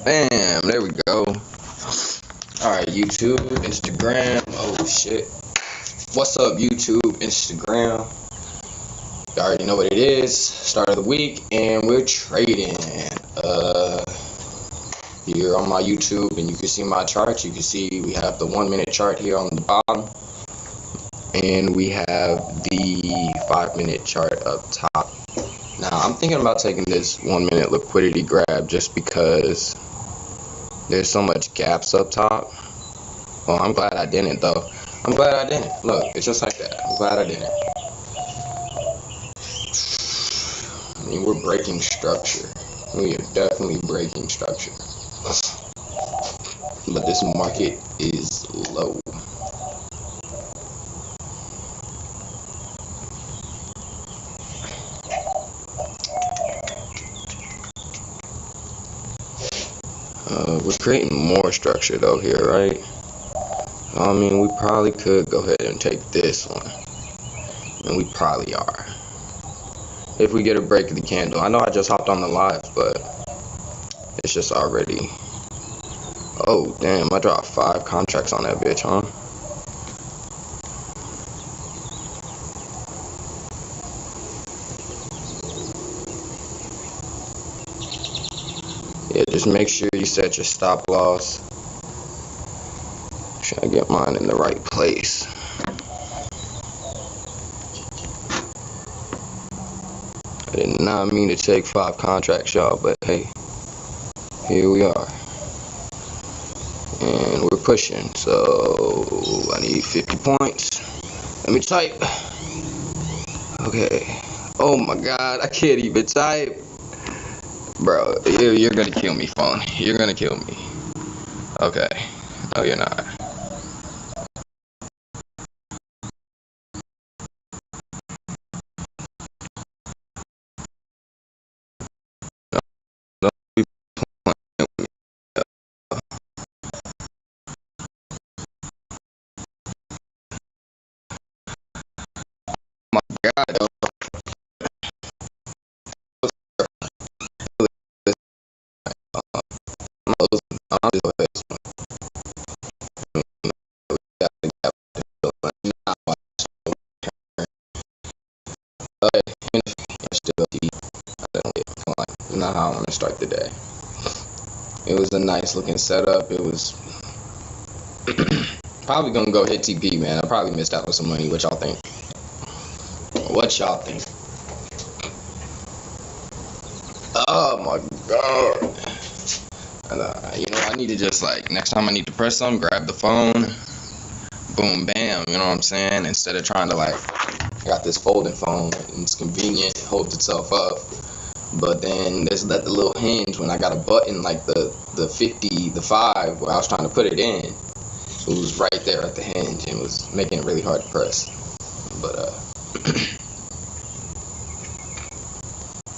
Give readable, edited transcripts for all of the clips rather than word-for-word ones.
Bam, there we go. Alright, YouTube, Instagram. Oh shit. What's up, YouTube, Instagram? You already know what it is. Start of the week, and we're trading. Here on my YouTube, and you can see my charts. You can see we have the 1 minute chart here on the bottom, and we have the 5 minute chart up top. Now, I'm thinking about taking this 1 minute liquidity grab just because there's so much gaps up top. Well, I'm glad I didn't, though. I'm glad I didn't. Look, it's just like that. I'm glad I didn't. I mean, we're breaking structure. We are definitely breaking structure. But this market is low. We're creating more structure though here, right? I mean, we probably could go ahead and take this one, and we probably are. If we get a break of the candle. I know I just hopped on the live, but it's just already. Oh damn! I dropped 5 contracts on that bitch, huh? Yeah, just make sure you set your stop loss. Try to get mine in the right place. I did not mean to take 5 contracts, y'all, but hey, here we are. And we're pushing, so I need 50 points. Let me type. Okay. Oh my god, I can't even type. Bro, you're gonna kill me, phone. You're gonna kill me. Okay. No, you're not. Oh my god, not how I want to start the day. It was a nice looking setup. It was probably gonna go hit TP, man. I probably missed out on some money. What y'all think? What y'all think? Oh my god. You know, I need to just like next time I need to press something, grab the phone, boom, bam. You know what I'm saying? Instead of trying to like, I got this folding phone and it's convenient, it holds itself up. But then there's that little hinge when I got a button like the 50, the 5 where I was trying to put it in. It was right there at the hinge and was making it really hard to press. But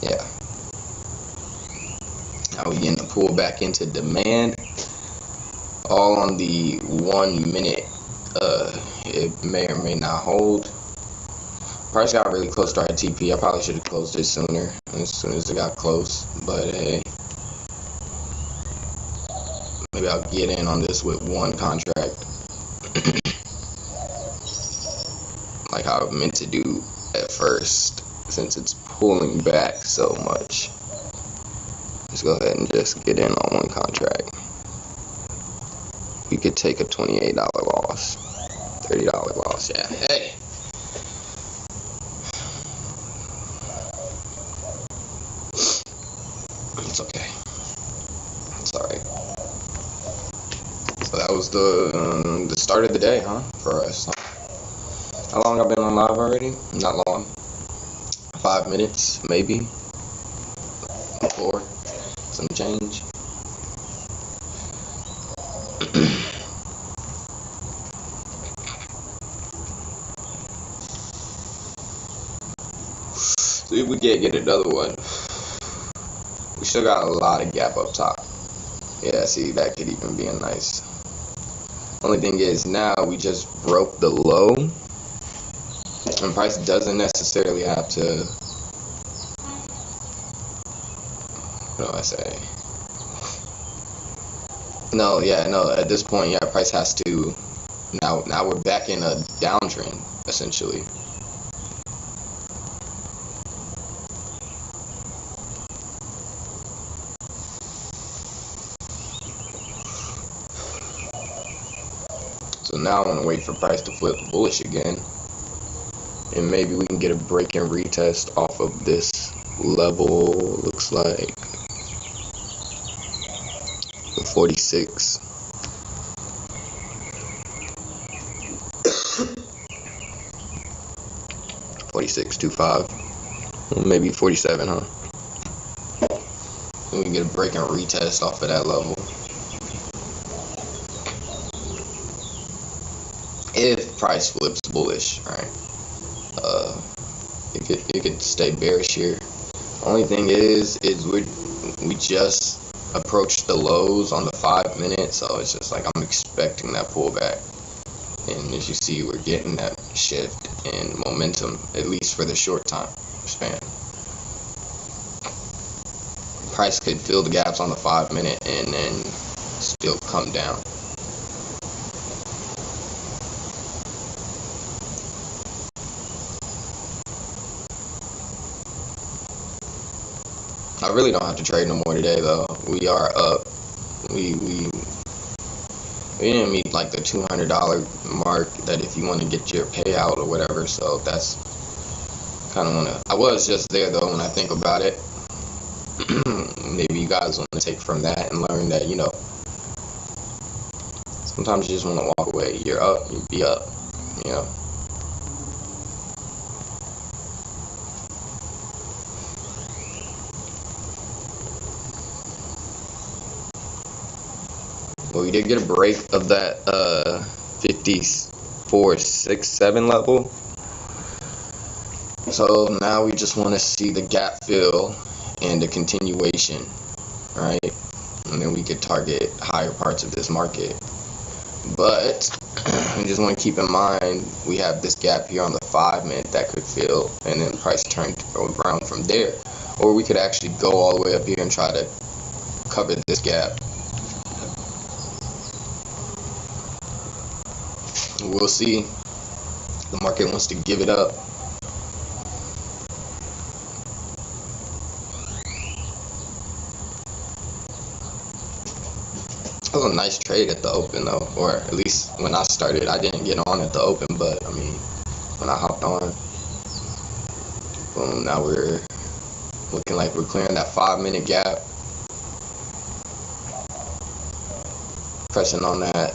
yeah. Now we getting to pull back into demand. All on the 1 minute. It may or may not hold. Price got really close to our TP. I probably should have closed it sooner, as soon as it got close. But hey, maybe I'll get in on this with 1 contract, like how I meant to do at first, since it's pulling back so much. Let's go ahead and just get in on 1 contract. We could take a $28 loss, $30 loss. Yeah. Hey. It's okay. It's alright. So that was the start of the day, huh? For us. How long I've been on live already? Not long. 5 minutes, maybe. 4. Some change. See if we can't get another one. We still got a lot of gap up top. Yeah, see, that could even be a nice. Only thing is now we just broke the low, and price doesn't necessarily have to. What do I say? No, yeah, no. At this point, yeah, price has to. Now we're back in a downtrend essentially. So now I want to wait for price to flip bullish again, and maybe we can get a break and retest off of this level. Looks like 46. 46.25. Maybe 47, huh? And we can get a break and retest off of that level. If price flips bullish, right? It could stay bearish here. Only thing is we just approached the lows on the 5 minute, so it's just like I'm expecting that pullback. And as you see, we're getting that shift in momentum, at least for the short time span. Price could fill the gaps on the 5 minute and then still come down. I really don't have to trade no more today though. We are up. We didn't meet like the $200 mark that if you want to get your payout or whatever. So that's kind of I was just there though when I think about it. Maybe you guys want to take from that and learn that, you know, sometimes you just want to walk away. You're up, you be up, you know. Well, we did get a break of that 54.67 level. So now we just want to see the gap fill and the continuation, right? And then we could target higher parts of this market. But we just want to keep in mind we have this gap here on the 5 minute that could fill, and then price turn around from there. Or we could actually go all the way up here and try to cover this gap. We'll see. The market wants to give it up. It was a nice trade at the open though, or at least when I started. I didn't get on at the open, but I mean, when I hopped on, boom, now we're looking like we're clearing that 5 minute gap. Pressing on that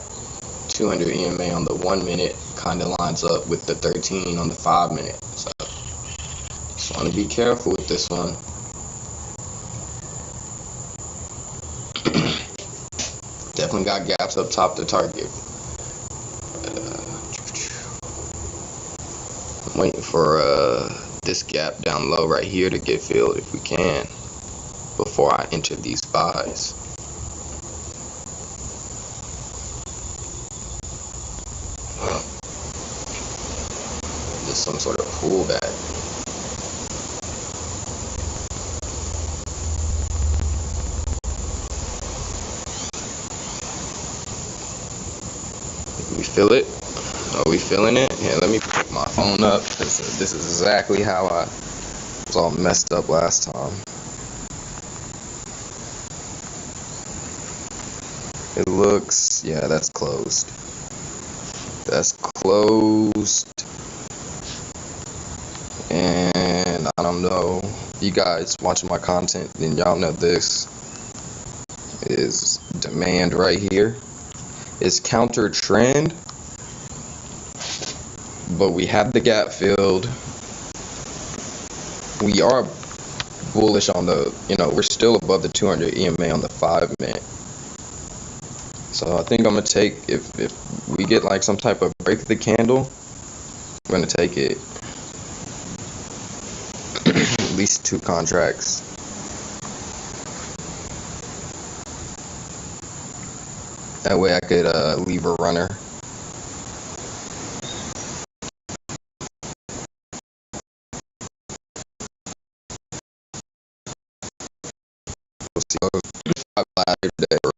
200 EMA on the 1 minute kind of lines up with the 13 on the 5 minute. So just want to be careful with this one. Definitely got gaps up top to target. I'm waiting for this gap down low right here to get filled if we can before I enter these buys. Just some sort of pullback. We feel it? Are we feeling it? Yeah, let me pick my phone up because this is exactly how I was all messed up last time. It looks, yeah, that's closed. That's closed. And I don't know, you guys watching my content, then y'all know this is demand right here. It's counter trend, but we have the gap filled. We are bullish on the, you know, we're still above the 200 EMA on the 5 minute. So I think I'm gonna take, if we get like some type of break of the candle, we're gonna take it. At least 2 contracts. That way I could leave a runner. We'll see how today.